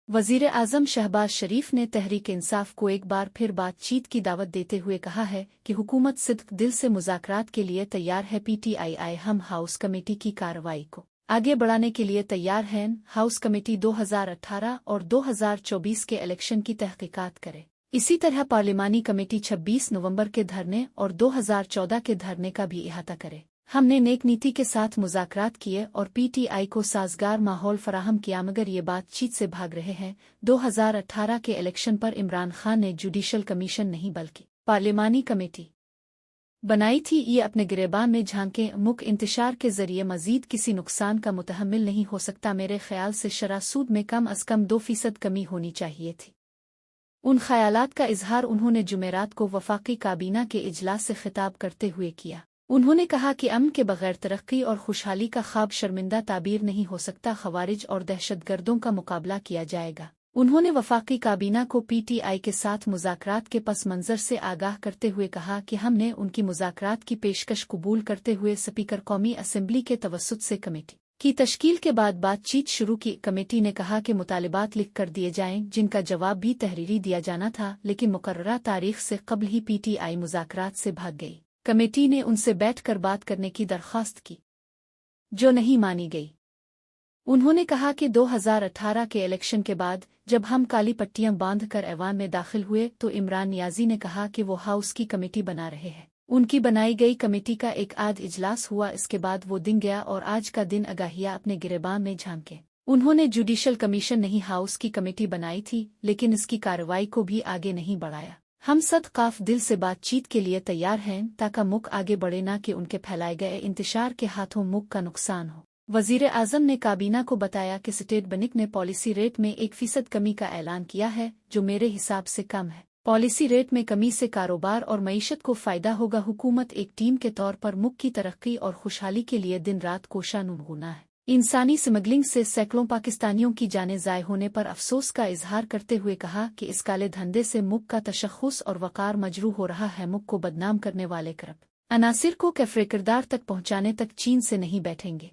वज़ीर आज़म शहबाज शरीफ ने तहरीक इंसाफ को एक बार फिर बातचीत की दावत देते हुए कहा है कि हुकूमत सिद्क़ दिल से मुज़ाकरात के लिए तैयार है। PTI हम हाउस कमेटी की कार्रवाई को आगे बढ़ाने के लिए तैयार हैं। हाउस कमेटी 2018 और 2024 के इलेक्शन की तहकीकात करे। इसी तरह पार्लिमानी कमेटी 26 नवंबर के धरने और 2014 के धरने का भी इहाता करे। हमने नेक नीति के साथ मुज़ाकरात किए और PTI को साज़गार माहौल फराहम किया, मगर ये बातचीत से भाग रहे हैं। 2018 के इलेक्शन पर इमरान खान ने जुडिशल कमीशन नहीं बल्कि पार्लिमानी कमेटी बनाई थी। ये अपने गिरेबान में झांके मुक इंतशार के जरिए मजीद किसी नुकसान का मुतहम्मिल नहीं हो सकता। मेरे ख्याल से शरह सूद में कम अज़ कम 2% कमी होनी चाहिए थी। उन ख्यालात का इजहार उन्होंने जुमेरात को वफाकी काबीना के इजलास से खिताब करते हुए किया। उन्होंने कहा कि अमन के बगैर तरक्की और खुशहाली का ख्वाब शर्मिंदा ताबीर नहीं हो सकता। खवारिज और दहशतगर्दों का मुकाबला किया जाएगा। उन्होंने वफाकी काबीना को PTI के साथ मुज़ाकरात के पस मंज़र से आगाह करते हुए कहा कि हमने उनकी मुज़ाकरात की पेशकश कबूल करते हुए स्पीकर कौमी असम्बली के तवस्सुत से कमेटी की तश्कील के बाद बातचीत शुरू की। कमेटी ने कहा कि मुतालिबात लिख कर दिए जाएं, जिनका जवाब भी तहरीरी दिया जाना था, लेकिन मुकर्ररा तारीख से कबल ही PTI मुज़ाकरात से भाग गई। कमेटी ने उनसे बैठकर बात करने की दरख्वास्त की, जो नहीं मानी गई। उन्होंने कहा कि 2018 के इलेक्शन के बाद जब हम काली पट्टियां बांधकर ऐवान में दाखिल हुए तो इमरान नियाजी ने कहा कि वो हाउस की कमेटी बना रहे हैं। उनकी बनाई गई कमेटी का एक आध इजलास हुआ, इसके बाद वो दिन गया और आज का दिन अगाहिया अपने गिरेबान में झांके। उन्होंने जुडिशल कमीशन नहीं हाउस की कमेटी बनाई थी, लेकिन इसकी कार्रवाई को भी आगे नहीं बढ़ाया। हम सदकाफ दिल से बातचीत के लिए तैयार हैं ताकि मुल्क आगे बढ़े, ना कि उनके फैलाए गए इंतशार के हाथों मुल्क का नुकसान हो। वज़ीर आज़म ने काबीना को बताया कि स्टेट बैंक ने पॉलिसी रेट में 1% कमी का ऐलान किया है, जो मेरे हिसाब से कम है। पॉलिसी रेट में कमी से कारोबार और मईशत को फ़ायदा होगा। हुकूमत एक टीम के तौर पर मुल्क की तरक्की और खुशहाली के लिए दिन रात कोशानुगुना है। इंसानी स्मगलिंग से सैकड़ों पाकिस्तानियों की जानें ज़ाय होने पर अफसोस का इजहार करते हुए कहा कि इस काले धंधे से मुल्क का तशख़्ख़ुस और वक़ार मजरूह हो रहा है। मुल्क को बदनाम करने वाले करप्ट अनासिर को कैफ़रे किरदार तक पहुँचाने तक चीन से नहीं बैठेंगे।